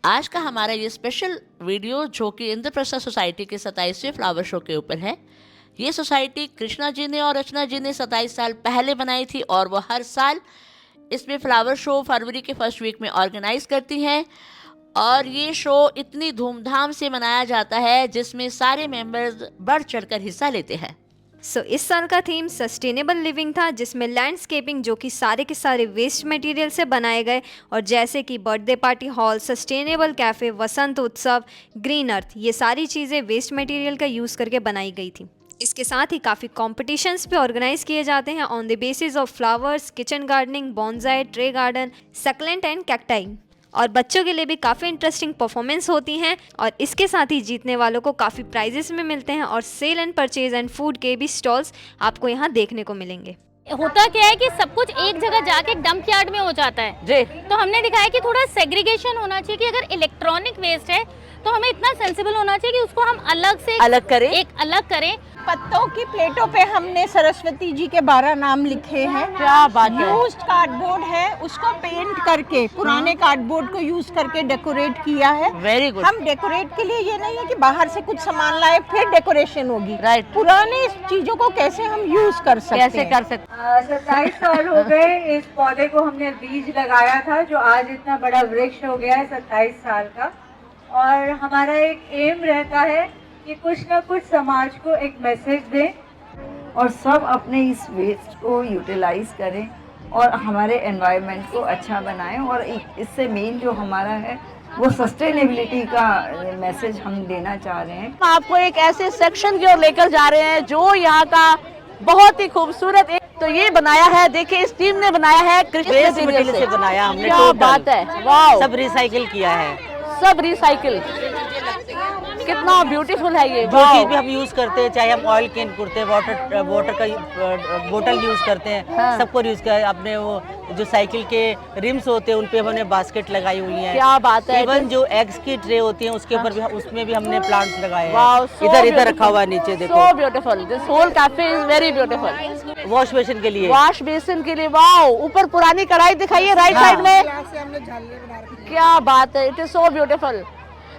आज का हमारा ये स्पेशल वीडियो जो कि इंद्रप्रस्थ सोसाइटी के 27वें फ्लावर शो के ऊपर है। ये सोसाइटी कृष्णा जी ने और रचना जी ने 27 साल पहले बनाई थी और वो हर साल इसमें फ्लावर शो फरवरी के फर्स्ट वीक में ऑर्गेनाइज करती हैं और ये शो इतनी धूमधाम से मनाया जाता है जिसमें सारे मेंबर्स बढ़ चढ़कर हिस्सा लेते हैं। इस साल का थीम सस्टेनेबल लिविंग था, जिसमें लैंडस्केपिंग जो कि सारे के सारे वेस्ट मटेरियल से बनाए गए और जैसे कि birthday party hall, sustainable café, Vasant Utsav, green अर्थ, ये सारी चीज़ें वेस्ट मटेरियल का यूज़ करके बनाई गई थी। इसके साथ ही काफ़ी कॉम्पिटिशन्स भी ऑर्गेनाइज किए जाते हैं on the basis of flowers, kitchen gardening, bonsai, tray garden, succulent and cacti, और बच्चों के लिए भी काफ़ी इंटरेस्टिंग परफॉर्मेंस होती हैं और इसके साथ ही जीतने वालों को काफ़ी प्राइजेस में मिलते हैं और sale and purchase and food के भी स्टॉल्स आपको यहाँ देखने को मिलेंगे। होता क्या है कि सब कुछ एक जगह जाके डंप यार्ड में हो जाता है जी। तो हमने दिखाया कि थोड़ा सेग्रीगेशन होना चाहिए कि अगर इलेक्ट्रॉनिक वेस्ट है तो हमें इतना सेंसिबल होना चाहिए कि उसको हम अलग करें। पत्तों की प्लेटों पे हमने सरस्वती जी के 12 नाम लिखे हैं। क्या बात है। यूज्ड कार्डबोर्ड है, उसको पेंट करके पुराने कार्डबोर्ड को यूज करके डेकोरेट किया है। Very good. हम डेकोरेट के लिए ये नहीं है कि बाहर से कुछ सामान लाए फिर डेकोरेशन होगी। राइट। पुराने चीजों को कैसे हम यूज कर सकते हैं। 27 साल हो गए इस पौधे को हमने बीज लगाया था जो आज इतना बड़ा वृक्ष हो गया है 27 साल का। और हमारा एक एम रहता है कि कुछ ना कुछ समाज को एक मैसेज दें और सब अपने इस वेस्ट को यूटिलाइज करें और हमारे एनवायरनमेंट को अच्छा बनाएं। और इससे मेन जो हमारा है वो सस्टेनेबिलिटी का मैसेज हम देना चाह रहे हैं। हम आपको एक ऐसे सेक्शन की ओर लेकर जा रहे हैं जो यहाँ का बहुत ही खूबसूरत तो ये बनाया है। देखिए इस टीम ने बनाया है वेस्ट मटेरियल से बनाया हमने। क्या बात है, वाह। सब रिसाइकिल किया है, सब रिसाइकिल। कितना ब्यूटीफुल है ये। जो चीज भी हम यूज करते हैं, चाहे हम ऑयल कैन करते हैं, वाटर का बोतल यूज करते हैं, हाँ। सबको यूज किया है। अपने वो जो साइकिल के रिम्स होते हैं उन पे हमने बास्केट लगाई हुई है। क्या बात है। इवन जो एग्स की ट्रे होती है उसके ऊपर भी उसमें भी हमने प्लांट्स लगाए वाओ, हैं। इधर रखा हुआ है नीचे देखो। So beautiful. This whole cafe is very beautiful. Wash basin के लिए, वॉश बेसिन के लिए। वाओ, ऊपर पुरानी कढ़ाई दिखाइए राइट साइड में। क्या बात है, इट इज सो ब्यूटीफुल।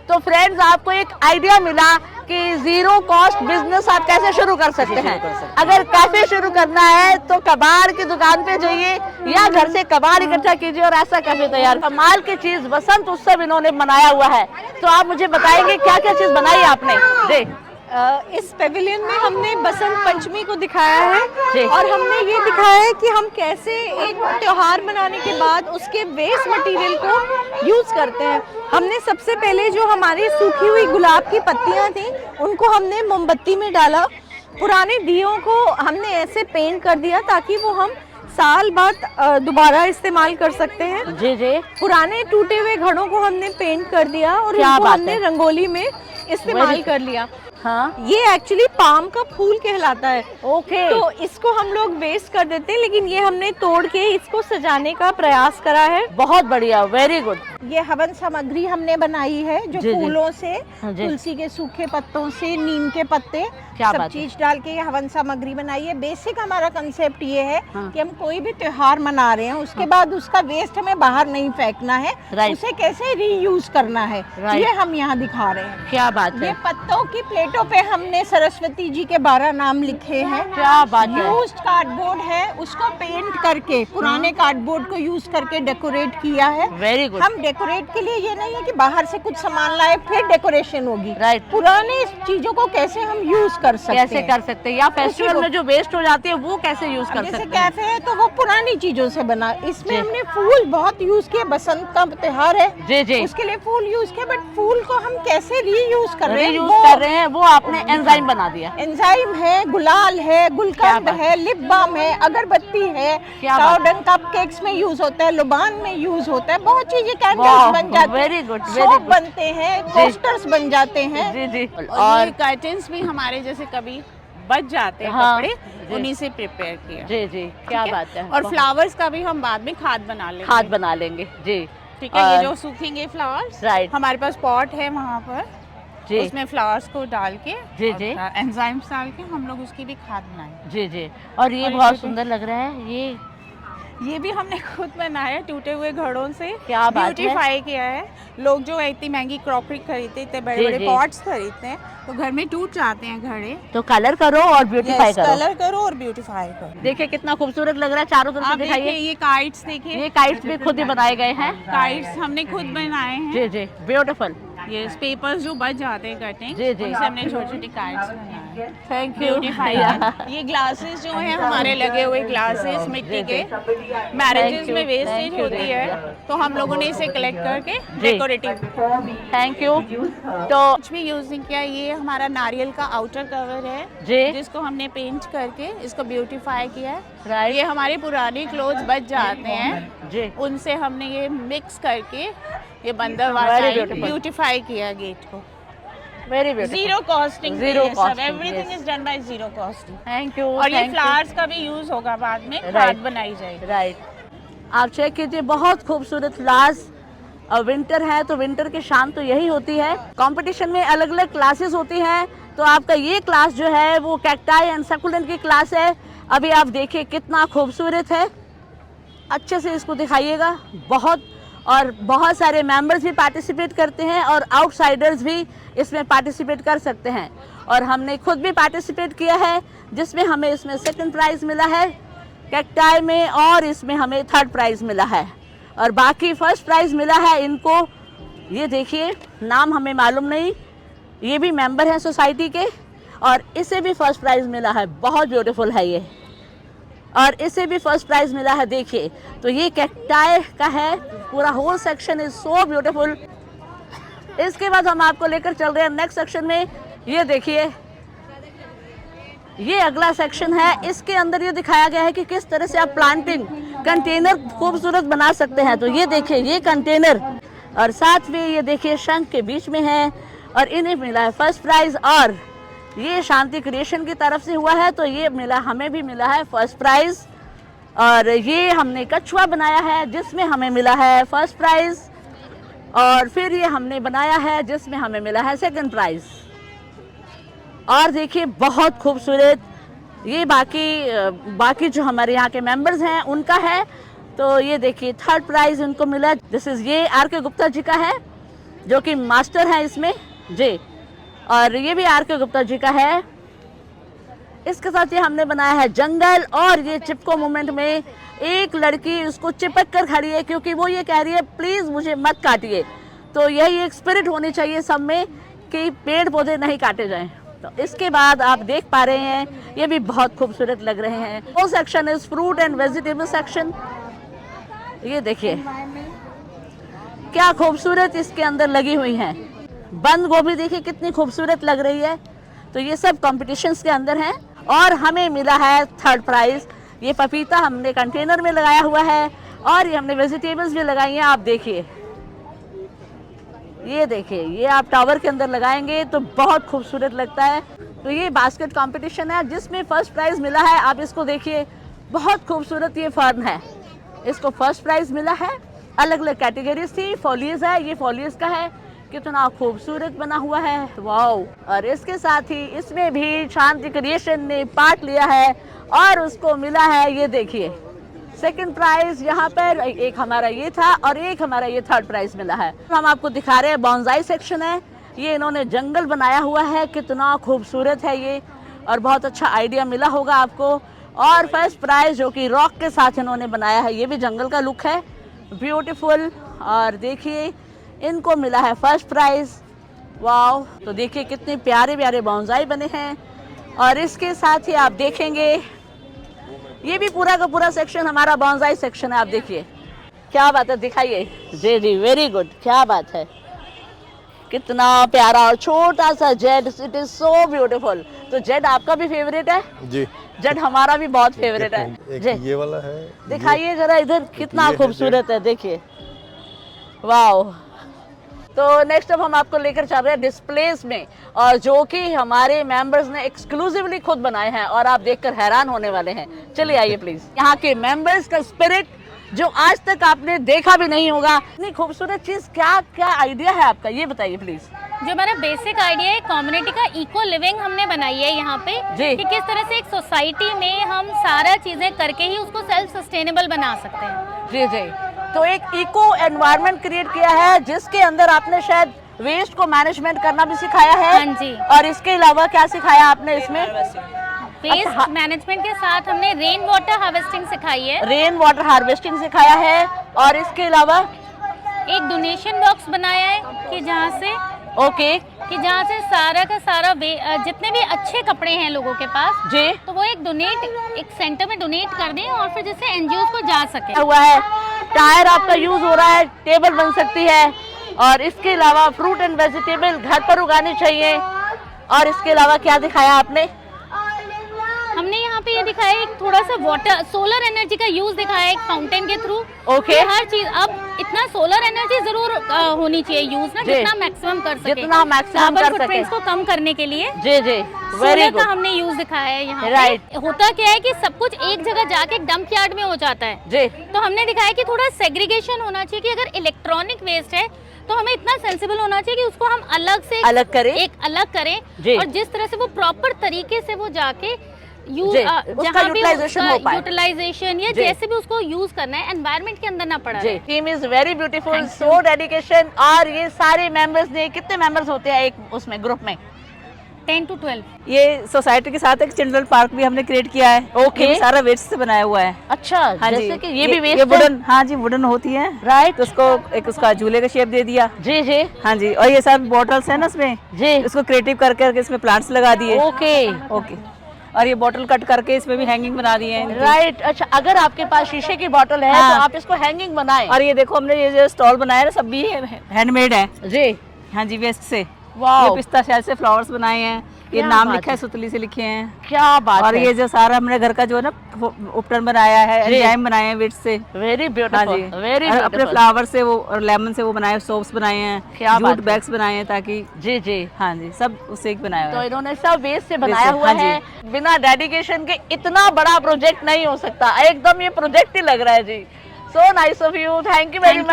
तो फ्रेंड्स, आपको एक आइडिया मिला कि जीरो कॉस्ट बिजनेस आप कैसे शुरू कर सकते हैं। अगर कैफे शुरू करना है तो कबाड़ की दुकान पे जाइए या घर से कबाड़ इकट्ठा कीजिए और ऐसा कैफे तैयार। कमाल की चीज वसंत उत्सव इन्होंने मनाया हुआ है। तो आप मुझे बताएंगे क्या क्या चीज बनाई आपने जी। इस पेविलियन में हमने बसंत पंचमी को दिखाया है और हमने ये दिखाया है कि हम कैसे एक त्योहार मनाने के बाद उसके वेस्ट मटेरियल को यूज करते हैं। हमने सबसे पहले जो हमारी सूखी हुई गुलाब की पत्तियां थी उनको हमने मोमबत्ती में डाला। पुराने दियों को हमने ऐसे पेंट कर दिया ताकि वो हम साल बाद दोबारा इस्तेमाल कर सकते हैं। जी जी। पुराने टूटे हुए घड़ों को हमने पेंट कर दिया और उनको हमने रंगोली में इस्तेमाल कर लिया। हाँ, ये एक्चुअली पाम का फूल कहलाता है। ओके। तो इसको हम लोग वेस्ट कर देते हैं, लेकिन ये हमने तोड़ के इसको सजाने का प्रयास करा है। बहुत बढ़िया, वेरी गुड। ये हवन सामग्री हमने बनाई है जो जी, जी। फूलों से, हाँ जी। तुलसी के सूखे पत्तों से, नीम के पत्ते, क्या सब बात है। चीज डाल के ये हवन सामग्री बनाई है। बेसिक हमारा कंसेप्ट ये है हाँ। कि हम कोई भी त्योहार मना रहे हैं उसके बाद उसका वेस्ट हमें बाहर नहीं फेंकना है, राइट। उसे कैसे रीयूज करना है, राइट। ये हम यहाँ दिखा रहे हैं। क्या बात ये है। पत्तों की प्लेटों पे हमने सरस्वती जी के 12 नाम लिखे हैं। क्या बात है। यूज्ड कार्डबोर्ड है, उसको पेंट करके पुराने कार्डबोर्ड को यूज करके डेकोरेट किया है। Very good. हम डेकोरेट के लिए ये नहीं है कि बाहर से कुछ सामान लाए फिर डेकोरेशन होगी। राइट। पुराने चीजों को कैसे हम यूज कर सकते कैसे हैं। कर सकते हैं या फेस्टिवल में जो वेस्ट हो जाती है वो कैसे यूज कर जैसे सकते हैं। कैफे है तो वो पुरानी चीजों से बना। इसमें जी। हमने फूल बहुत यूज किए। बसंत का त्योहार है, जी जी। उसके लिए फूल यूज किया, बट फूल को हम कैसे रीयूज कर रहे हैं, रीयूज कर रहे हैं, वो आपने एंजाइम बना दिया। एंजाइम है, गुलाल है, गुलकंद क्या है, लिप बाम है, अगरबत्ती है, क्या बात है। काउडन कपकेक्स में यूज होता है, लुबान में यूज होता है, बहुत चीजें वाह, कैंडल्स बन जाती very हैं, good, very सोप good। बनते हैं, पोस्टर्स बन जाते हैं। जी जी। और ये कर्टन्स भी हमारे जैसे कभी बच जाते हैं हाँ, कपड़े, जी। उन्हीं से प्रिपेयर किया। जी जी। क्या ठीक है? बात है। और फ्लावर्स का भी हम बाद में खाद बना लेंगे। खाद बना लेंगे जी। ठीक है। ये और- जो सूखेंगे फ्लावर्स, राइट। हमारे पास पॉट है वहाँ पर, जी उसमें फ्लावर्स को डाल के जी जी। एंजाइम्स डाल के हम लोग उसकी भी खाद बनाएंगे। जी जी। और ये और बहुत ये- सुंदर लग रहा है। ये भी हमने खुद बनाया टूटे हुए घड़ों से। क्या बात है। ब्यूटीफाई किया है। लोग जो इतनी महंगी क्रॉकरी खरीदते, इतने बड़े जी, बड़े जी। पॉट्स खरीदते हैं, तो घर में टूट जाते हैं घड़े। तो कलर करो और ब्यूटीफाई करो। कलर करो और ब्यूटीफाई करो। देखिए कितना खूबसूरत लग रहा है, चारों तरफ से आप देखिए दिखाइए। ये काइट्स देखिए, ये काइट्स भी खुद ही बनाए गए हैं। काइट्स हमने खुद बनाए हैं। जी जी, ब्यूटीफुल। ये पेपर्स जो बच जाते हैं कटिंग, जी, जी। उनसे हमने छोटी छोटी काइट्स बनाए हैं। Thank you. ब्यूटीफाई ये ग्लासेस जो हैं हमारे लगे हुए ग्लासेस मिट्टी के, मैरिजेस में वेस्टेज होती है, तो हम लोगों ने इसे कलेक्ट करके डेकोरेटिव थैंक यू। तो कुछ भी यूज नहीं किया। ये हमारा नारियल का आउटर कवर है जी, जिसको हमने पेंट करके इसको ब्यूटीफाई किया है। राइट। ये हमारे पुराने क्लोथ्स बच जाते हैं, जी, उनसे हमने ये मिक्स करके ये बंदर Very beautiful. ब्यूटीफाई किया गेट को। Very beautiful. Zero costing, Zero costing, everything yes. Is done by zero costing. Thank you. और ये फ्लावर्स का भी यूज होगा बाद में, Right. खाद बनाई जाएगी। राइट। आप चेक कीजिए, बहुत खूबसूरत फ्लावर्स। और विंटर है तो विंटर की शाम तो यही होती है। कंपटीशन में अलग अलग क्लासेस होती हैं, तो आपका ये क्लास जो है वो कैक्टाई एंड सकुलेंट की क्लास है। अभी आप देखिए कितना खूबसूरत है, अच्छे से इसको दिखाइएगा। बहुत सारे मेंबर्स भी पार्टिसिपेट करते हैं और आउटसाइडर्स भी इसमें पार्टिसिपेट कर सकते हैं। और हमने खुद भी पार्टिसिपेट किया है, जिसमें हमें इसमें सेकंड प्राइज़ मिला है कैक्टाई में, और इसमें हमें थर्ड प्राइज़ मिला है। और बाकी फर्स्ट प्राइज़ मिला है इनको, ये देखिए, नाम हमें मालूम नहीं, ये भी मेंबर हैं सोसाइटी के, और इसे भी फर्स्ट प्राइज़ मिला है। बहुत ब्यूटीफुल है ये, और इसे भी फर्स्ट प्राइज़ मिला है। देखिए, तो ये कैक्टाई का है, पूरा whole section is so beautiful. इसके बाद हम आपको लेकर चल रहे हैं नेक्स्ट सेक्शन में। ये देखिए, ये अगला सेक्शन है। इसके अंदर ये दिखाया गया है कि किस तरह से आप प्लांटिंग कंटेनर खूबसूरत बना सकते हैं। तो ये देखिए, ये कंटेनर, और साथ में ये देखिए शंख के बीच में है, और इन्हें मिला है फर्स्ट प्राइज़। और ये शांति क्रिएशन की तरफ से हुआ है, तो ये मिला, हमें भी मिला है फर्स्ट प्राइज़। और ये हमने कछुआ बनाया है, जिसमें हमें मिला है फर्स्ट प्राइज़। और फिर ये हमने बनाया है जिसमें हमें मिला है सेकंड प्राइज़। और देखिए बहुत खूबसूरत, ये बाकी जो हमारे यहाँ के मेंबर्स हैं उनका है। तो ये देखिए थर्ड प्राइज़ उनको मिला। दिस इज़, ये आर.के. गुप्ता जी का है, जो कि मास्टर हैं इसमें जी। और ये भी आर.के. गुप्ता जी का है। इसके साथ ये हमने बनाया है जंगल। और ये चिपको मूवमेंट में एक लड़की उसको चिपक कर खड़ी है, क्योंकि वो ये कह रही है प्लीज़ मुझे मत काटिए। तो यही एक स्पिरिट होनी चाहिए सब में कि पेड़ पौधे नहीं काटे जाएं। तो इसके बाद आप देख पा रहे हैं, ये भी बहुत खूबसूरत लग रहे हैं। वो section is fruit and vegetable section. ये देखिए क्या खूबसूरत इसके अंदर लगी हुई हैं। बंद गोभी देखिए कितनी खूबसूरत लग रही है। तो ये सब कॉम्पिटिशन्स के अंदर हैं। और हमें मिला है थर्ड प्राइज़। ये पपीता हमने कंटेनर में लगाया हुआ है, और ये हमने वेजिटेबल्स भी लगाई हैं। आप देखिए, ये देखिए, ये आप टावर के अंदर लगाएंगे तो बहुत खूबसूरत लगता है। तो ये बास्केट कंपटीशन है जिसमें फर्स्ट प्राइज़ मिला है। आप इसको देखिए, बहुत खूबसूरत ये फर्न है, इसको फर्स्ट प्राइज़ मिला है। अलग अलग कैटेगरीज थी। फॉलियस है, ये फॉलियस का है, कितना खूबसूरत बना हुआ है, वाओ। और इसके साथ ही इसमें भी शांति क्रिएशन ने पार्ट लिया है, और उसको मिला है, ये देखिए, सेकंड प्राइज़। यहाँ पर एक हमारा ये था, और एक हमारा ये थर्ड प्राइज़ मिला है। हम आपको दिखा रहे हैं बॉन्साई सेक्शन है। ये इन्होंने जंगल बनाया हुआ है, कितना खूबसूरत है ये, और बहुत अच्छा आइडिया मिला होगा आपको। और फर्स्ट प्राइज़ जो कि रॉक के साथ इन्होंने बनाया है, ये भी जंगल का लुक है, ब्यूटीफुल। और देखिए इनको मिला है फर्स्ट प्राइज़, वाओ। तो देखिए कितने प्यारे प्यारे बॉन्साई बने हैं। और इसके साथ ही आप देखेंगे, ये भी पूरा का पूरा सेक्शन हमारा बॉन्साई सेक्शन है। आप देखिए क्या बात है, दिखाइए। जी जी, वेरी गुड, क्या बात है, कितना प्यारा और छोटा सा Z, it is so beautiful. तो जेड आपका भी फेवरेट है जी? जेड हमारा भी बहुत फेवरेट है। एक ये वाला है, दिखाइए जरा इधर, कितना खूबसूरत है, देखिए, वाओ। तो नेक्स्ट अब हम आपको लेकर चल रहे हैं डिस्प्लेस में, और जो कि हमारे मेंबर्स ने एक्सक्लूसिवली खुद बनाए हैं, और आप देखकर हैरान होने वाले हैं। चलिए आइए प्लीज। यहाँ के मेंबर्स का स्पिरिट जो आज तक आपने देखा भी नहीं होगा। इतनी खूबसूरत चीज, क्या क्या आइडिया है आपका, ये बताइए प्लीज। जो हमारा बेसिक आइडिया है कम्युनिटी का इको लिविंग हमने बनाई है यहाँ पे कि किस तरह से एक सोसाइटी में हम सारा चीजें करके ही उसको सेल्फ सस्टेनेबल बना सकते हैं। जी जी, तो एक इको एनवायरनमेंट क्रिएट किया है जिसके अंदर आपने शायद वेस्ट को मैनेजमेंट करना भी सिखाया है। हाँ जी। और इसके अलावा क्या सिखाया आपने इसमें? वेस्ट मैनेजमेंट के साथ हमने रेन वाटर हार्वेस्टिंग सिखाई है। रेन वाटर हार्वेस्टिंग सिखाया है। और इसके अलावा एक डोनेशन बॉक्स बनाया है कि जहाँ से जहाँ से सारा का सारा जितने भी अच्छे कपड़े हैं लोगों के पास जी, तो वो एक सेंटर में डोनेट कर दें और फिर जैसे एनजीओ को जा सके। हुआ है टायर आपका यूज हो रहा है, टेबल बन सकती है। और इसके अलावा फ्रूट एंड वेजिटेबल घर पर उगानी चाहिए। और इसके अलावा क्या दिखाया आपने? हमने यहाँ पे ये दिखाया एक थोड़ा सा वाटर सोलर एनर्जी का यूज दिखाया एक फाउंटेन के थ्रू। हर चीज अब इतना सोलर एनर्जी जरूर होनी चाहिए यूज ना, जितना मैक्सिमम कर सके, जितना मैक्सिमम कर सके इसको कम करने के लिए। जी जी, वेरी गुड। हमने यूज दिखाया है यहाँ राइट। होता क्या है कि सब कुछ एक जगह जाके डंप यार्ड में हो जाता है जी, तो हमने दिखाया कि थोड़ा सेग्रीगेशन होना चाहिए कि अगर इलेक्ट्रॉनिक वेस्ट है तो हमें इतना सेंसिबल होना चाहिए कि उसको हम अलग करें और जिस तरह से वो प्रॉपर तरीके से वो जाके जहाँ भी यूटिलाइजेशन या जैसे भी उसको यूज करना है एनवायरनमेंट के अंदर ना पड़ा। Team is very beautiful, so dedication. और ये सारे मेंबर्स ने, कितने मेंबर्स होते हैं एक उसमें ग्रुप में? 10 to 12। ये सोसाइटी के साथ एक चिल्ड्रन पार्क भी हमने क्रिएट किया है। ओके, सारा वेस्ट से बनाया हुआ है। अच्छा, हाँ जैसे जी, कि ये भी वेस्ट है? वुडन, हाँ जी वुडन होती है। राइट। तो उसको एक उसका झूले का शेप दे दिया। जी जी, हाँ जी। और ये सब बॉटल्स है ना इसमें जी, उसको क्रिएटिव करके इसमें प्लांट्स लगा दिए। ओके। और ये बॉटल कट करके इसमें भी हैंगिंग बना दिए हैं। राइट। अच्छा, अगर आपके पास शीशे की बॉटल है तो आप इसको हैंगिंग बनाएं। और ये देखो हमने ये जो स्टॉल बनाया है सब भी हैंडमेड है जी। हाँ जी, वेस्ट से। वाह, ये पिस्ता शैल से फ्लावर्स बनाए हैं। ये क्या नाम बात लिखा है, सुतली से लिखे हैं। क्या बात और है। ये जो सारा हमने घर का जो है ना उपकरण बनाया है, एंजाइम बनाए हैं वेस्ट से। वेरी हाँ ब्यूटीफुल, जी। वेरी और अपने ब्यूटीफुल। फ्लावर से वो और लेमन से वो बनाए, सोप्स बनाए हैं, क्या बात जूट है। बैग्स बनाए हैं ताकि जी जी, हाँ जी सब उससे एक बनाया हुआ तो है। इन्होंने सब वेस्ट से बनाया से, हुआ हाँ है। बिना डेडिकेशन के इतना बड़ा प्रोजेक्ट नहीं हो सकता। एकदम ये प्रोजेक्ट ही लग रहा है जी। So nice of you, thank you very much.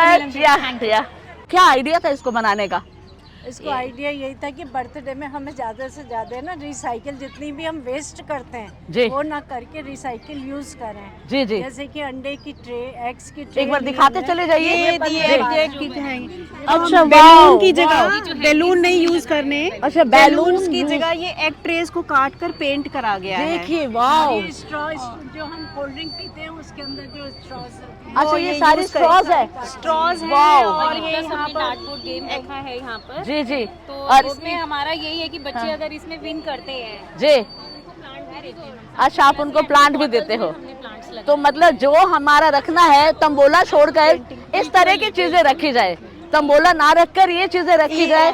क्या आइडिया था इसको बनाने का? इसको आइडिया यही था कि बर्थडे में हमें ज़्यादा से ज़्यादा ना रिसाइकिल, जितनी भी हम वेस्ट करते हैं वो ना करके रिसाइकिल यूज करें। जी जी, जैसे कि अंडे की ट्रे, एग्स की ट्रे। एक बार दिखाते चले जाइए। अच्छा, बैलून की जगह बैलून नहीं यूज करने। अच्छा, बैलून की जगह ये एग ट्रेस को काट कर पेंट करा गया है। देखिए, वाह। स्ट्रॉ जो हम कोल्ड ड्रिंक पीते हैं उसके अंदर जो स्ट्रॉज, अच्छा, ये सारी स्ट्रॉज है। स्ट्रॉज है। वाह। और ये यहाँ पर कार्डबोर्ड गेम रखा है यहाँ पर। जी जी, तो और इसमें हमारा यही है कि बच्चे अगर इसमें विन करते हैं जी, प्लांट भी देते हैं। अच्छा, आप उनको प्लांट भी देते हो? हमने प्लांट्स लगाए। तो मतलब जो हमारा रखना है तंबोला छोड़कर इस तरह की चीजें रखी जाए, तंबोला ना रखकर ये चीजें रखी जाए।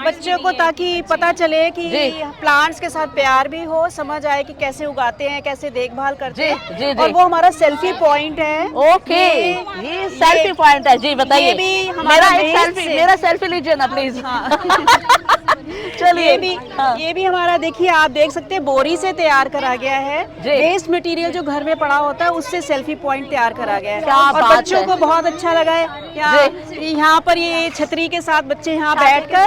बच्चों को ताकि पता चले कि जी। प्लांट्स के साथ प्यार भी हो, समझ आए कि कैसे उगाते हैं, कैसे देखभाल करते जी, हैं। जी, जी। और वो हमारा सेल्फी पॉइंट है। ओके, ये सेल्फी पॉइंट है जी। बताइए, ये भी हमारा मेरा सेल्फी लीजिए ना प्लीज। चलिए, ये भी हमारा देखिए, आप देख सकते हैं बोरी से तैयार करा गया है। जी। वेस्ट मटेरियल जो घर में पड़ा होता है उससे सेल्फी पॉइंट तैयार करा गया है। क्या और बात बच्चों है। को बहुत अच्छा लगा है। यहाँ पर ये छतरी के साथ बच्चे यहाँ बैठकर,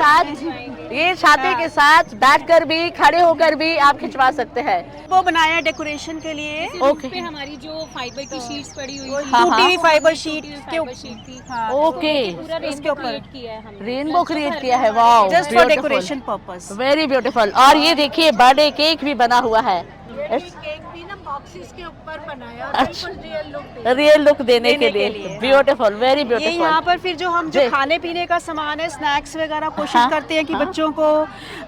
ये छाते के साथ बैठकर भी, खड़े होकर भी आप खिंचवा सकते हैं। वो बनाया डेकोरेशन के लिए। ओके, पे हमारी जो फाइबर की शीट्स पड़ी हुई थी, टूटी हुई फाइबर शीट के फाइबर शीट थी, ओके, पूरा रेनबो क्रिएट किया है हमने। रेनबो क्रिएट किया है। Wow, just for decoration purpose. Very beautiful. और ये देखिए, बर्थडे केक भी बना हुआ है। केक भी ना बॉक्सेस के ऊपर बनाया, अच्छा, रियल लुक रियल लुक देने के के लिए। लिए, ब्यूटीफुल, वेरी ये ब्यूटीफुल। यहाँ पर फिर जो हम जो जी। खाने पीने का सामान है, स्नैक्स वगैरह, कोशिश हाँ, करते हैं कि बच्चों को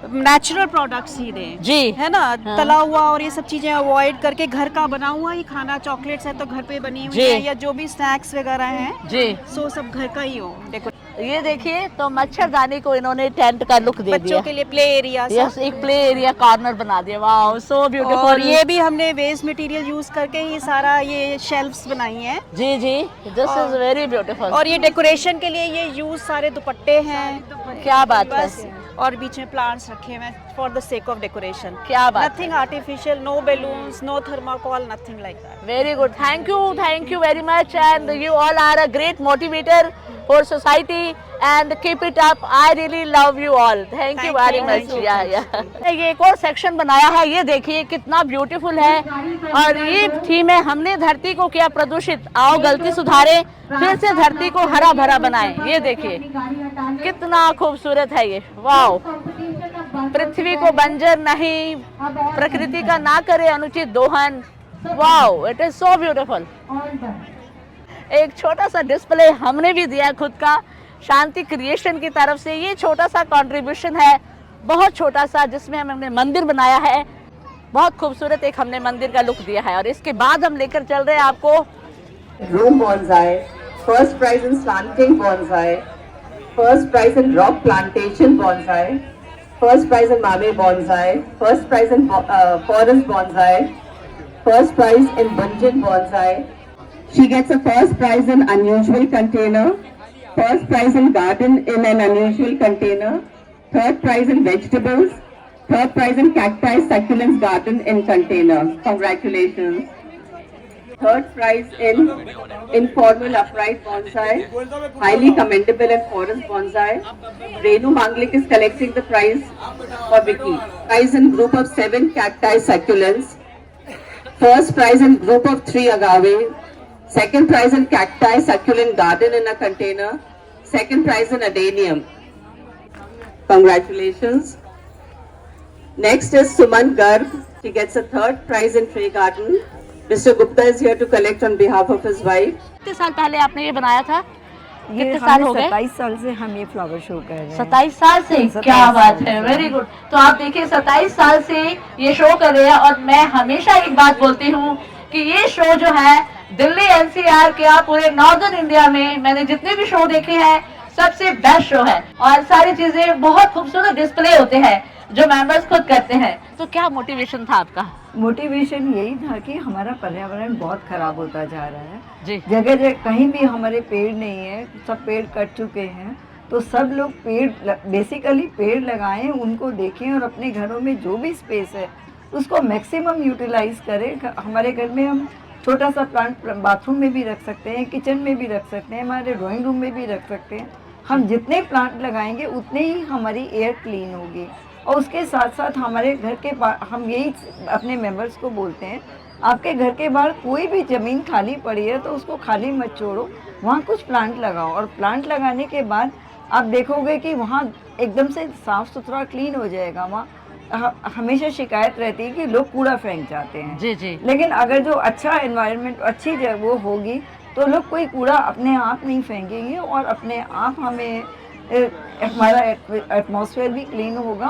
नेचुरल प्रोडक्ट्स ही दें। जी, है ना, तला हुआ और ये सब चीजें अवॉइड करके घर का बना हुआ ही खाना। चॉकलेट्स है तो घर पे बनी हुई जी। है, या जो भी स्नैक्स वगैरह हैं जी, सो सब घर का ही हो। देखो ये देखिए, तो मच्छरदानी को इन्होंने टेंट का लुक दे दिया। बच्चों के लिए प्ले एरिया। यस, एक प्ले एरिया कॉर्नर बना दिया। वाओ, सो और ब्यूटीफुल। ये भी हमने वेस्ट मटेरियल यूज करके ये सारा ये शेल्फ्स बनाई हैं। जी जी, दिस इज वेरी ब्यूटीफुल। और ये डेकोरेशन के लिए ये यूज सारे दुपट्टे हैं। क्या बात है। बस और बीच में प्लांट्स रखे हुए हैं for the sake of decoration. क्या बात, nothing artificial, no balloons, no thermocol, nothing like that. Very good, thank you very much, and you all are a great motivator for society and keep it up. I really love you all, thank you very much. या ये एक और section बनाया है, ये देखिए कितना beautiful है, और ये थीम है हमने धरती को किया प्रदूषित, आओ गलती सुधारे, फिर से धरती को हरा भरा बनाए। ये देखिए कितना खूबसूरत है ये, वाओ। पृथ्वी को बंजर नहीं, प्रकृति का ना करे अनुचित दोहन, wow, it is so beautiful. एक छोटा सा डिस्प्ले हमने भी दिया खुद का शांति क्रिएशन की तरफ से, ये छोटा सा कंट्रीब्यूशन है, बहुत छोटा सा, जिसमें हमने मंदिर बनाया है, बहुत खूबसूरत एक हमने मंदिर का लुक दिया है। और इसके बाद हम लेकर चल रहे हैं आपको room bonsai, first prize in slanting bonsai, first prize in rock plantation bonsai, first prize in mame bonsai, first prize in forest bonsai, first prize in bunjin bonsai. She gets a first prize in unusual container, first prize in garden in an unusual container, third prize in vegetables, third prize in cacti succulents garden in container. Congratulations. Third prize in informal upright bonsai, highly commendable and forest bonsai. Renu Manglik is collecting the prize for Vicky. Prize in group of 7 cacti succulents. First prize in group of 3 agave. Second prize in cacti succulent garden in a container. Second prize in adenium. Congratulations. Next is Suman Garg. She gets a third prize in tree garden. Mr. Gupta is here to collect on behalf of his wife. कितने साल पहले आपने ये बनाया था? ये कितने साल हो गए? 27 साल से हम ये फ्लावर शो कर रहे हैं। 27 साल से, क्या बात है, वेरी गुड। तो आप देखिए 27 साल से ये शो कर रहे हैं, और मैं हमेशा एक बात बोलती हूँ कि ये शो जो है दिल्ली एनसीआर के पूरे नॉर्दर्न इंडिया में मैंने जितने भी शो देखे हैं सबसे बेस्ट शो है, और सारी चीजें बहुत खूबसूरत डिस्प्ले होते हैं जो मेंबर्स खुद करते हैं। तो क्या मोटिवेशन था आपका? मोटिवेशन यही था कि हमारा पर्यावरण बहुत खराब होता जा रहा है जी। जगह जगह कहीं भी हमारे पेड़ नहीं है, सब पेड़ कट चुके हैं, तो सब लोग पेड़ बेसिकली पेड़ लगाएं, उनको देखें, और अपने घरों में जो भी स्पेस है उसको मैक्सिमम यूटिलाइज करें। हमारे घर में हम छोटा सा प्लांट बाथरूम में भी रख सकते हैं, किचन में भी रख सकते हैं, हमारे ड्राइंग रूम में भी रख सकते हैं। हम जितने प्लांट लगाएंगे उतने ही हमारी एयर क्लीन होगी। और उसके साथ साथ हमारे घर के हम यही अपने मेंबर्स को बोलते हैं, आपके घर के बाहर कोई भी ज़मीन खाली पड़ी है तो उसको खाली मत छोड़ो, वहाँ कुछ प्लांट लगाओ। और प्लांट लगाने के बाद आप देखोगे कि वहाँ एकदम से साफ़ सुथरा क्लीन हो जाएगा। वहाँ हमेशा शिकायत रहती है कि लोग कूड़ा फेंक जाते हैं जी जी, लेकिन अगर जो अच्छा एनवायरनमेंट, अच्छी जगह वो होगी तो लोग कोई कूड़ा अपने आप नहीं फेंकेंगे, और अपने आप हमें हमारा एटमॉस्फेयर भी क्लीन होगा।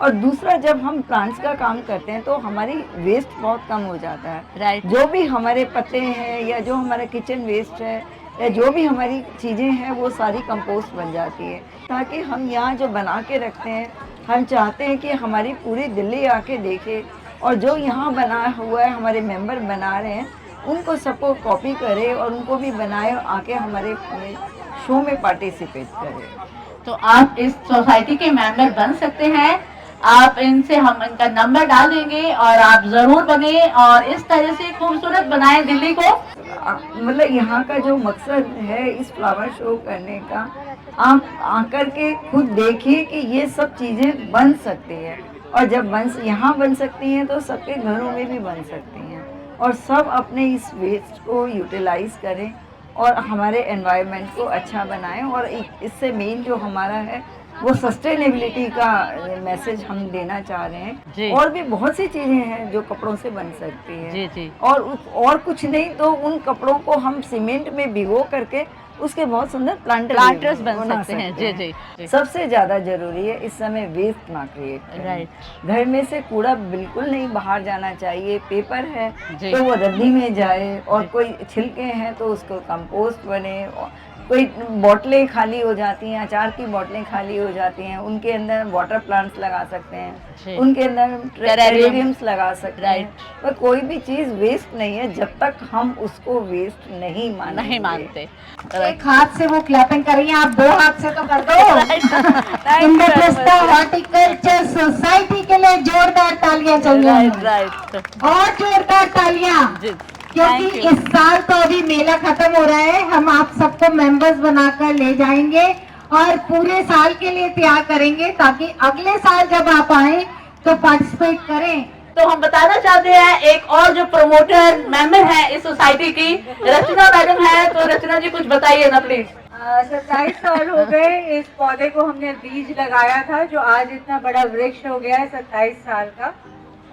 और दूसरा, जब हम प्लांट्स का काम करते हैं तो हमारी वेस्ट बहुत कम हो जाता है। राइट। जो भी हमारे पत्ते हैं या जो हमारा किचन वेस्ट है या जो भी हमारी चीज़ें हैं वो सारी कंपोस्ट बन जाती है। ताकि हम यहाँ जो बना के रखते हैं, हम चाहते हैं कि हमारी पूरी दिल्ली आके देखे, और जो यहाँ बना हुआ है हमारे मेंबर बना रहे हैं उनको सबको कॉपी करे और उनको भी बनाए, आके हमारे शो में पार्टिसिपेट करें। तो आप इस सोसाइटी के मेंबर बन सकते हैं, आप इनसे हम इनका नंबर डाल देंगे और आप जरूर बने और इस तरह से खूबसूरत बनाएं दिल्ली को। मतलब यहाँ का जो मकसद है इस फ्लावर शो करने का, आप आकर के खुद देखिए कि ये सब चीज़ें बन सकती हैं, और जब यहाँ बन सकती हैं तो सबके घरों में भी बन सकती हैं, और सब अपने इस वेस्ट को यूटिलाइज करें और हमारे एनवायरनमेंट को अच्छा बनाएं। और इससे मेन जो हमारा है वो सस्टेनेबिलिटी का मैसेज हम देना चाह रहे हैं। और भी बहुत सी चीज़ें हैं जो कपड़ों से बन सकती हैं जी जी। और कुछ नहीं तो उन कपड़ों को हम सीमेंट में भिगो करके उसके बहुत सुंदर प्लांटर्स बन सकते हैं। जी जी। सबसे ज़्यादा जरूरी है इस समय वेस्ट ना क्रिएट करें। राइट। घर में से कूड़ा बिल्कुल नहीं बाहर जाना चाहिए। पेपर है तो वो रद्दी में जाए, और कोई छिलके हैं तो उसको कंपोस्ट बने, कोई बोतलें खाली हो जाती हैं, अचार की बोतलें खाली हो जाती हैं, उनके अंदर वाटर प्लांट्स लगा सकते हैं, उनके अंदर टेरेरियम्स लगा सकते हैं। पर कोई भी चीज़ वेस्ट नहीं है जब तक हम उसको वेस्ट नहीं मानते। एक हाथ से वो क्लैपिंग करिए, आप दो हाथ से तो कर दो। इंद्रप्रस्थ हॉर्टिकल्चर सोसाइटी के लिए जोरदार तालियां चाहिए, और जोरदार तालियां, क्योंकि इस साल तो अभी मेला खत्म हो रहा है। हम आप सबको मेंबर्स बनाकर ले जाएंगे और पूरे साल के लिए तैयार करेंगे, ताकि अगले साल जब आप आए तो पार्टिसिपेट करें। तो हम बताना चाहते हैं एक और जो प्रमोटर मेंबर है इस सोसाइटी की, रचना मैडम है। तो रचना जी कुछ बताइए ना प्लीज। 27 साल हो गए इस पौधे को हमने बीज लगाया था, जो आज इतना बड़ा वृक्ष हो गया है 27 साल का।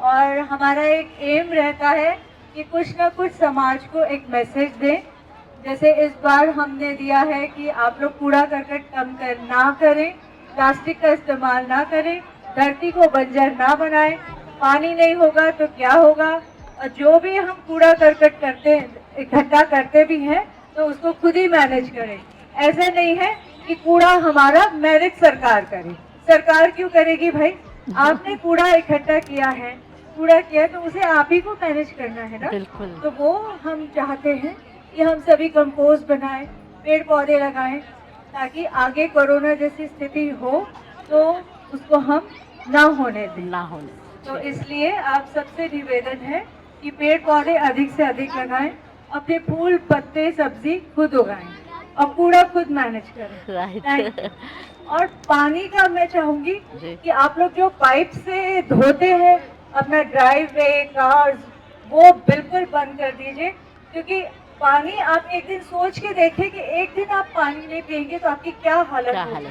और हमारा एक एम रहता है कि कुछ ना कुछ समाज को एक मैसेज दें। जैसे इस बार हमने दिया है कि आप लोग कूड़ा करकट कम ना करें, प्लास्टिक का इस्तेमाल ना करें, धरती को बंजर ना बनाएं। पानी नहीं होगा तो क्या होगा, और जो भी हम कूड़ा करकट करते हैं, इकट्ठा करते भी हैं, तो उसको खुद ही मैनेज करें। ऐसा नहीं है कि कूड़ा हमारा मैनेज सरकार करे। सरकार क्यों करेगी भाई? आपने कूड़ा इकट्ठा किया है, कूड़ा किया, तो उसे आप ही को मैनेज करना है ना। बिल्कुल। तो वो हम चाहते हैं कि हम सभी कंपोस्ट बनाएं, पेड़ पौधे लगाएं, ताकि आगे कोरोना जैसी स्थिति हो तो उसको हम ना होने दें। तो इसलिए आप सबसे निवेदन है कि पेड़ पौधे अधिक से अधिक लगाएं, अपने फूल पत्ते सब्जी खुद उगाएं और कूड़ा खुद मैनेज करें। और पानी का मैं चाहूंगी कि आप लोग जो पाइप से धोते हैं अपना ड्राइववे, कार्स, वो बिल्कुल बंद कर दीजिए। क्योंकि पानी आप एक दिन सोच के देखें कि एक दिन आप पानी नहीं पिएंगे तो आपकी क्या हालत होगी।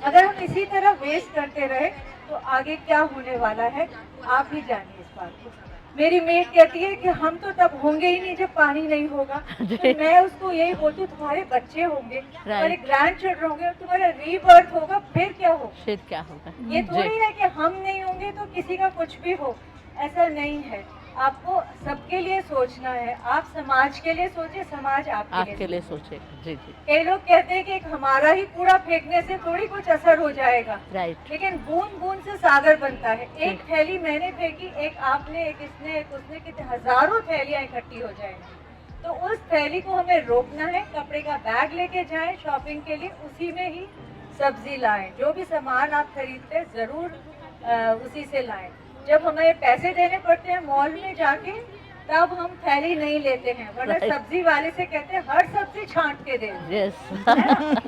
अगर हम इसी तरह वेस्ट करते रहे तो आगे क्या होने वाला है आप ही जानिए इस बात को। मेरी मेट कहती है कि हम तो तब होंगे ही नहीं जब पानी नहीं होगा। तो मैं उसको यही बोलती हूँ, तुम्हारे बच्चे होंगे, तुम्हारे ग्रैंड चिल्ड्रन होंगे, तुम्हारा रीबर्थ होगा, फिर क्या होगा। ये थोड़ी है कि हम नहीं होंगे तो किसी का कुछ भी हो, ऐसा नहीं है। आपको सबके लिए सोचना है। आप समाज के लिए सोचे, समाज आपके लिए सोचे। जी। कई लोग कहते हैं कि एक हमारा ही कूड़ा फेंकने से थोड़ी कुछ असर हो जाएगा। लेकिन बूंद बूंद से सागर बनता है। एक थैली मैंने फेंकी, एक आपने, एक इसने, एक उसने, कितने हजारों थैलियां इकट्ठी हो जाएंगी। तो उस थैली को हमें रोकना है। कपड़े का बैग लेके जाएं शॉपिंग के लिए, उसी में ही सब्जी लाएं। जो भी सामान आप खरीदते जरूर उसी से लाएं। जब हमें पैसे देने पड़ते हैं मॉल में जाके, तब हम थैली नहीं लेते हैं, वरना सब्जी वाले से कहते हैं हर सब्जी छांट के दे।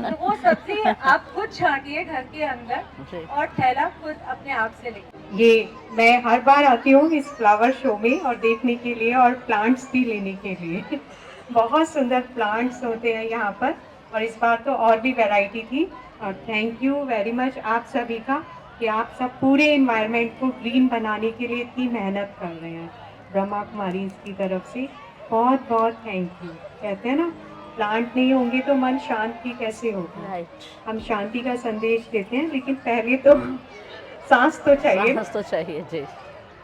तो वो सब्जी आप खुद छांटिए घर के अंदर और थैला खुद अपने आप से लेंगे। ये मैं हर बार आती हूँ इस फ्लावर शो में और देखने के लिए और प्लांट्स भी लेने के लिए। बहुत सुंदर प्लांट्स होते हैं यहाँ पर, और इस बार तो और भी वैरायटी थी। और थैंक यू वेरी मच आप सभी का कि आप सब पूरे एनवायरनमेंट को ग्रीन बनाने के लिए इतनी मेहनत कर रहे हैं। ब्रह्मा कुमारी की तरफ से बहुत बहुत थैंक यू। कहते हैं ना, प्लांट नहीं होंगे तो मन शांति कैसे होगा। हम शांति का संदेश देते हैं, लेकिन पहले तो सांस तो चाहिए। जी।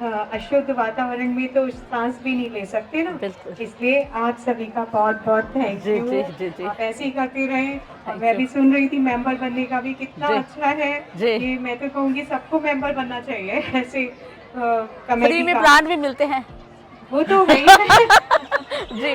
अशुद्ध वातावरण में तो सांस भी नहीं ले सकते ना। इसलिए आप सभी का बहुत बहुत थैंक यू। आप ऐसे ही करते रहें। मैं भी सुन रही थी मेंबर बनने का भी कितना अच्छा है। ये मैं तो कहूँगी सबको मेंबर बनना चाहिए। ऐसे फ्री में प्लांट भी मिलते हैं। वो तो वही जी।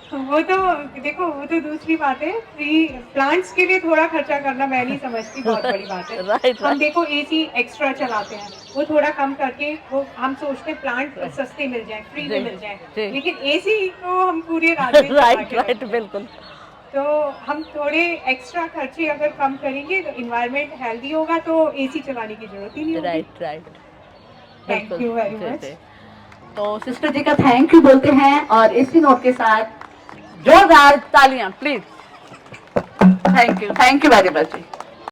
वो तो देखो, वो तो दूसरी बात है। फ्री प्लांट्स के लिए थोड़ा खर्चा करना मैं नहीं समझती बहुत बड़ी बात है। हम देखो एसी एक्स्ट्रा चलाते हैं, वो थोड़ा कम करके वो हम सोचते हैं प्लांट सस्ते मिल जाए, फ्री में मिल जाए, लेकिन एसी तो हम पूरे रात में राइट बिल्कुल। तो हम थोड़े एक्स्ट्रा खर्चे अगर कम करेंगे तो इन्वायरमेंट हेल्दी होगा, तो एसी चलाने की जरूरत ही नहीं होगी। Right. Thank you very much. तो सिस्टर जी का थैंक यू बोलते हैं, और इसी नोट के साथ जोरदार तालियां please. Thank you very much.